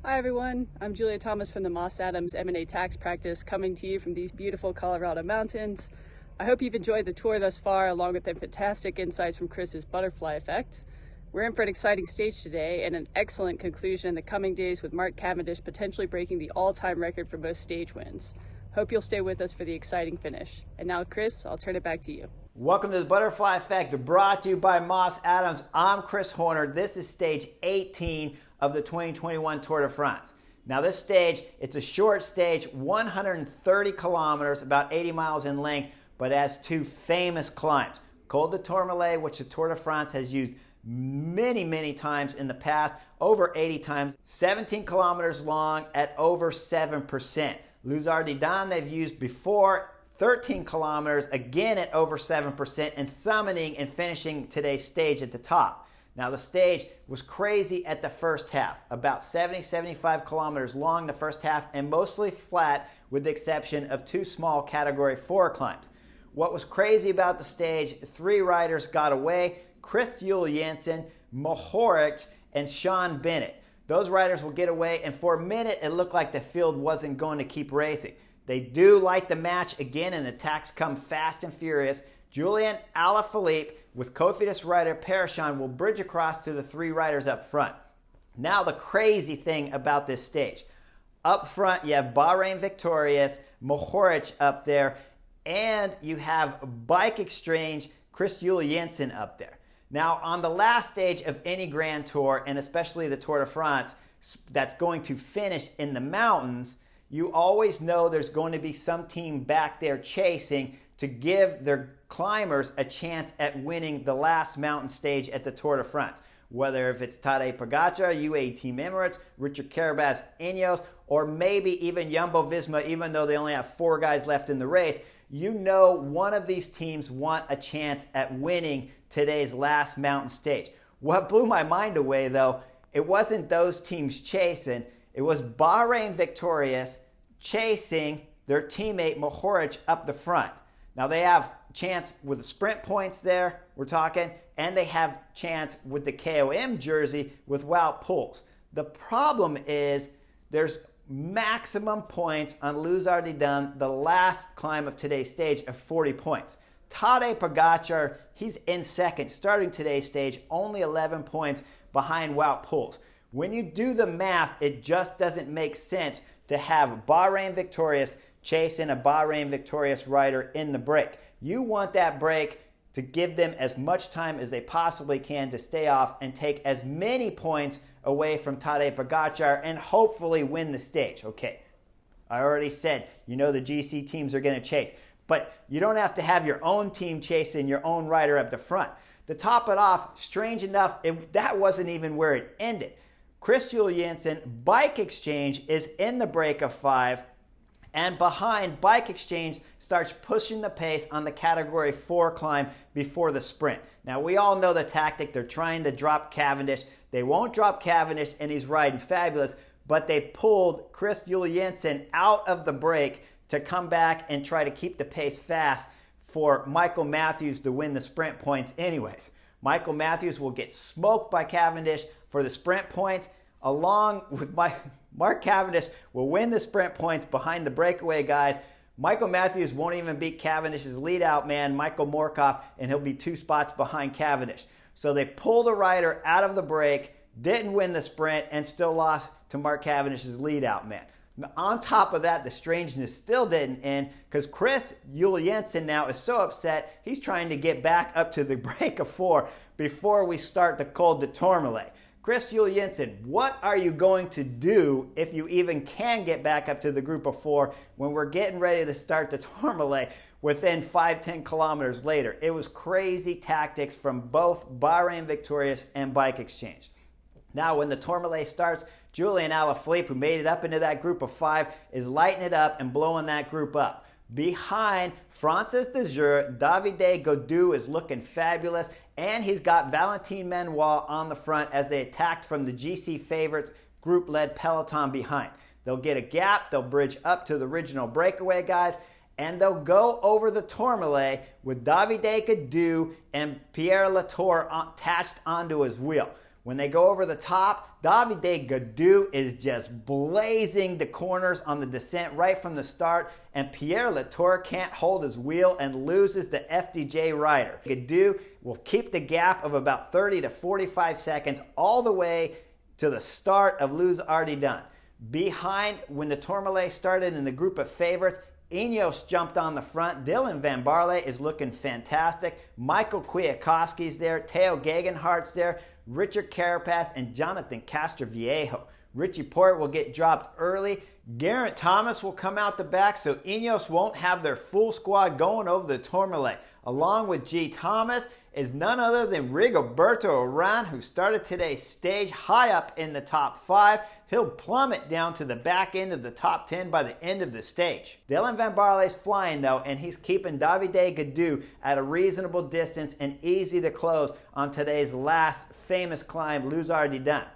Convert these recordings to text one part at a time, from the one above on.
Hi everyone, I'm Julia Thomas from the Moss Adams M&A Tax Practice, coming to you from these beautiful Colorado mountains. I hope you've enjoyed the tour thus far, along with the fantastic insights from Chris's butterfly effect. We're in for an exciting stage today and an excellent conclusion in the coming days, with Mark Cavendish potentially breaking the all-time record for most stage wins. Hope you'll stay with us for the exciting finish. And now, Chris, I'll turn it back to you. Welcome to the Butterfly Effect, brought to you by Moss Adams. I'm Chris Horner. This is stage 18 of the 2021 Tour de France. Now this stage, it's a short stage, 130 kilometers, about 80 miles in length, but has two famous climbs. Col de Tourmalet, which the Tour de France has used many times in the past, over 80 times, 17 kilometers long at over 7%. Les Ardennais they've used before, 13 kilometers, again at over 7%, and summiting and finishing today's stage at the top. Now the stage was crazy at the first half, about 75 kilometers long the first half, and mostly flat with the exception of two small Category 4 climbs. What was crazy about the stage, three riders got away: Chris Juul-Jensen, Mohoric, and Sean Bennett. Those riders will get away, and for a minute it looked like the field wasn't going to keep racing. They do light the match again, and the attacks come fast and furious. Julian Alaphilippe with Cofidis rider Parachon will bridge across to the three riders up front. Now the crazy thing about this stage. Up front you have Bahrain victorious Mohoric up there, and you have Bike Exchange Chris Juul-Jensen up there. Now on the last stage of any Grand Tour, and especially the Tour de France, that's going to finish in the mountains, you always know there's going to be some team back there chasing to give their climbers a chance at winning the last mountain stage at the Tour de France. Whether if it's Tadej Pogačar, UAE Team Emirates, Richard Carapaz, Ineos, or maybe even Jumbo-Visma, even though they only have 4 guys left in the race, you know one of these teams want a chance at winning today's last mountain stage. What blew my mind away though, it wasn't those teams chasing, it was Bahrain victorious chasing their teammate Mohoric up the front. Now they have chance with the sprint points there, we're talking, and they have chance with the KOM jersey with Wout Poels. The problem is there's maximum points on Les Ardennais, the last climb of today's stage, of 40 points. Tadej Pogačar, he's in second, starting today's stage, only 11 points behind Wout Poels. When you do the math, it just doesn't make sense to have Bahrain victorious chasing a Bahrain victorious rider in the break. You want that break to give them as much time as they possibly can to stay off and take as many points away from Tadej Pogačar and hopefully win the stage. Okay, I already said, you know the GC teams are going to chase, but you don't have to have your own team chasing your own rider up the front. To top it off, strange enough, that wasn't even where it ended. Chris Juul-Jensen, Bike Exchange, is in the break of 5, and behind, Bike Exchange starts pushing the pace on the Category 4 climb before the sprint. Now we all know the tactic, they're trying to drop Cavendish. They won't drop Cavendish and he's riding fabulous, but they pulled Chris Juul-Jensen out of the break to come back and try to keep the pace fast for Michael Matthews to win the sprint points anyways. Michael Matthews will get smoked by Cavendish for the sprint points, along with Mark Cavendish will win the sprint points behind the breakaway guys. Michael Matthews won't even beat Cavendish's lead-out man, Michael Morkov, and he'll be 2 spots behind Cavendish. So they pulled a rider out of the break, didn't win the sprint, and still lost to Mark Cavendish's lead-out man. Now, on top of that, the strangeness still didn't end, because Chris Juul-Jensen now is so upset, he's trying to get back up to the break of 4 before we start the Col de Tourmalet. Chris Juul-Jensen, what are you going to do if you even can get back up to the group of 4 when we're getting ready to start the Tourmalet within 5-10 kilometers later? It was crazy tactics from both Bahrain victorious and Bike Exchange. Now when the Tourmalet starts, Julian Alaphilippe, who made it up into that group of 5, is lighting it up and blowing that group up. Behind, Francis de Jure, Davide Gaudu is looking fabulous, and he's got Valentin Manuel on the front as they attacked from the GC favorite group-led peloton behind. They'll get a gap, they'll bridge up to the original breakaway guys, and they'll go over the Tourmalet with Davide Gaudu and Pierre Latour attached onto his wheel. When they go over the top, Davide Gaudu is just blazing the corners on the descent right from the start, and Pierre Latour can't hold his wheel and loses the FDJ rider. Gaudu will keep the gap of about 30 to 45 seconds all the way to the start of Les Ardidans. Behind, when the Tourmalet started in the group of favorites, Ineos jumped on the front. Dylan Van Baarle is looking fantastic. Michael Kwiatkowski's there. Theo Gegenhardt's there. Richard Carapaz and Jonathan Castroviejo. Richie Porte will get dropped early. Geraint Thomas will come out the back, so Ineos won't have their full squad going over the Tourmalet. Along with G. Thomas is none other than Rigoberto Urán, who started today's stage high up in the top 5. He'll plummet down to the back end of the top 10 by the end of the stage. Dylan Van Baarle's flying though, and he's keeping Davide Gaudu at a reasonable distance and easy to close on today's last famous climb, Les Ardidans.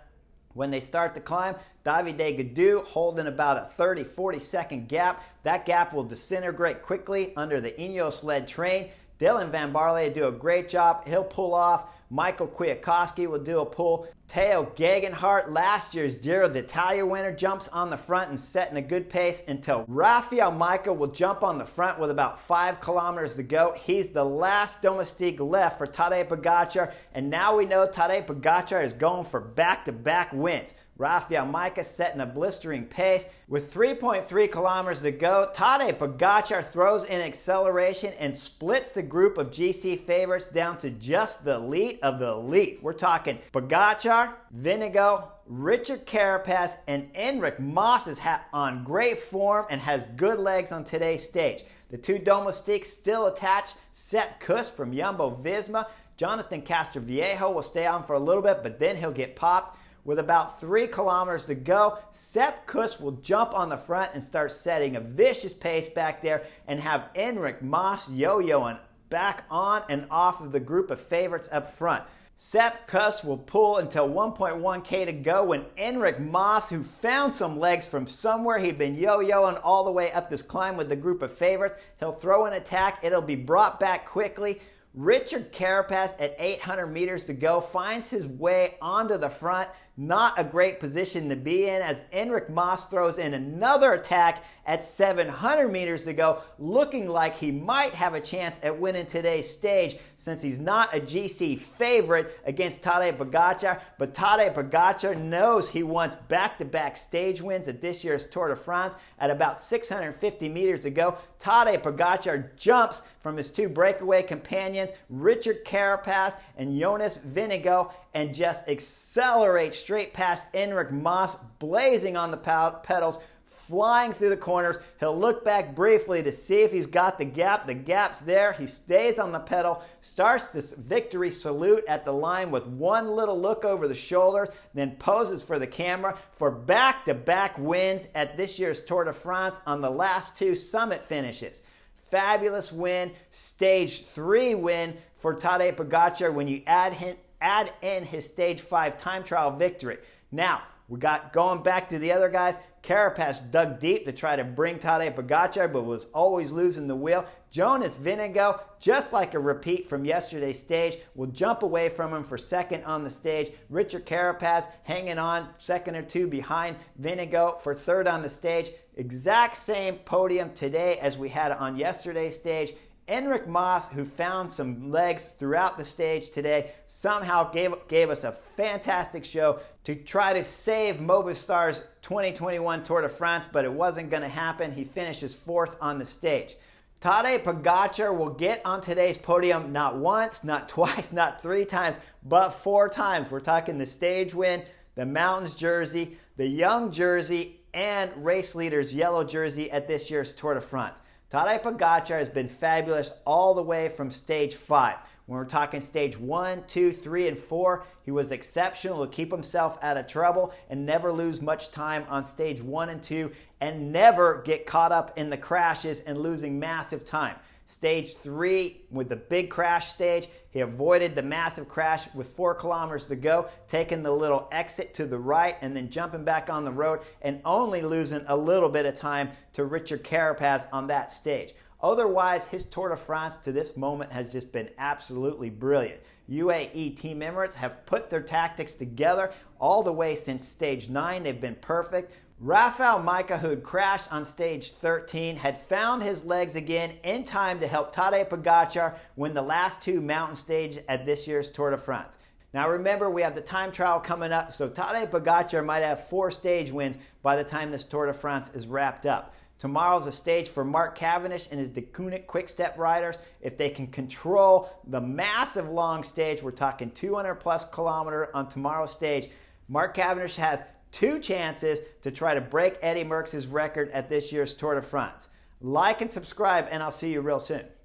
When they start the climb, Davide Gaudu holding about a 30-40 second gap. That gap will disintegrate quickly under the Ineos-led train. Dylan Van Baarle will do a great job. He'll pull off. Michael Kwiatkowski will do a pull. Theo Gegenhardt, last year's Giro d'Italia winner, jumps on the front and setting a good pace until Rafael Majka will jump on the front with about 5 kilometers to go. He's the last domestique left for Tadej Pogačar, and now we know Tadej Pogačar is going for back-to-back wins. Rafael Majka setting a blistering pace. With 3.3 kilometers to go, Tadej Pogačar throws in acceleration and splits the group of GC favorites down to just the elite of the elite. We're talking Pogačar, Vingegaard, Richard Carapaz, and Enric Mas is on great form and has good legs on today's stage. The two domestiques still attached. Sepp Kuss from Jumbo-Visma. Jonathan Castroviejo will stay on for a little bit, but then he'll get popped. With about 3 kilometers to go, Sepp Kuss will jump on the front and start setting a vicious pace back there and have Enric Mas yo-yoing back on and off of the group of favorites up front. Sepp Kuss will pull until 1.1k to go when Enric Mas, who found some legs from somewhere, he'd been yo-yoing all the way up this climb with the group of favorites, he'll throw an attack. It'll be brought back quickly. Richard Carapaz at 800 meters to go finds his way onto the front. Not a great position to be in as Enric Mas throws in another attack at 700 meters to go, looking like he might have a chance at winning today's stage since he's not a GC favorite against Tadej Pogačar. But Tadej Pogačar knows he wants back-to-back stage wins at this year's Tour de France. At about 650 meters to go, Tadej Pogačar jumps from his 2 breakaway companions, Richard Carapaz and Jonas Vingegaard, and just accelerates straight past Enric Mas, blazing on the pedals, flying through the corners. He'll look back briefly to see if he's got the gap. The gap's there. He stays on the pedal, starts this victory salute at the line with one little look over the shoulders, then poses for the camera for back-to-back wins at this year's Tour de France on the last 2 summit finishes. Fabulous win, stage 3 win for Tadej Pogačar when you add in his stage 5 time trial victory. Now, we got going back to the other guys. Carapaz dug deep to try to bring Tadej Pogačar, but was always losing the wheel. Jonas Vingegaard, just like a repeat from yesterday's stage, will jump away from him for second on the stage. Richard Carapaz hanging on second or 2 behind Vingegaard for third on the stage. Exact same podium today as we had on yesterday's stage. Enric Mas, who found some legs throughout the stage today, somehow gave us a fantastic show to try to save Movistar's 2021 Tour de France, but it wasn't going to happen. He finishes 4th on the stage. Tadej Pogačar will get on today's podium not once, not twice, not 3 times, but 4 times. We're talking the stage win, the Mountains jersey, the Young jersey, and race leader's yellow jersey at this year's Tour de France. Tadej Pogačar has been fabulous all the way from stage 5. When we're talking stage 1, 2, 3, and 4, he was exceptional to keep himself out of trouble and never lose much time on stage 1 and 2 and never get caught up in the crashes and losing massive time. Stage 3, with the big crash stage, he avoided the massive crash with 4 kilometers to go, taking the little exit to the right and then jumping back on the road and only losing a little bit of time to Richard Carapaz on that stage. Otherwise, his Tour de France to this moment has just been absolutely brilliant. UAE Team Emirates have put their tactics together all the way since stage 9. They've been perfect. Rafael Majka, who had crashed on stage 13, had found his legs again in time to help Tadej Pogačar win the last 2 mountain stages at this year's Tour de France. Now remember, we have the time trial coming up, so Tadej Pogačar might have 4 stage wins by the time this Tour de France is wrapped up. Tomorrow's a stage for Mark Cavendish and his Deceuninck Quick-Step riders. If they can control the massive long stage, we're talking 200 plus kilometer on tomorrow's stage, Mark Cavendish has 2 chances to try to break Eddie Merckx's record at this year's Tour de France. Like and subscribe, and I'll see you real soon.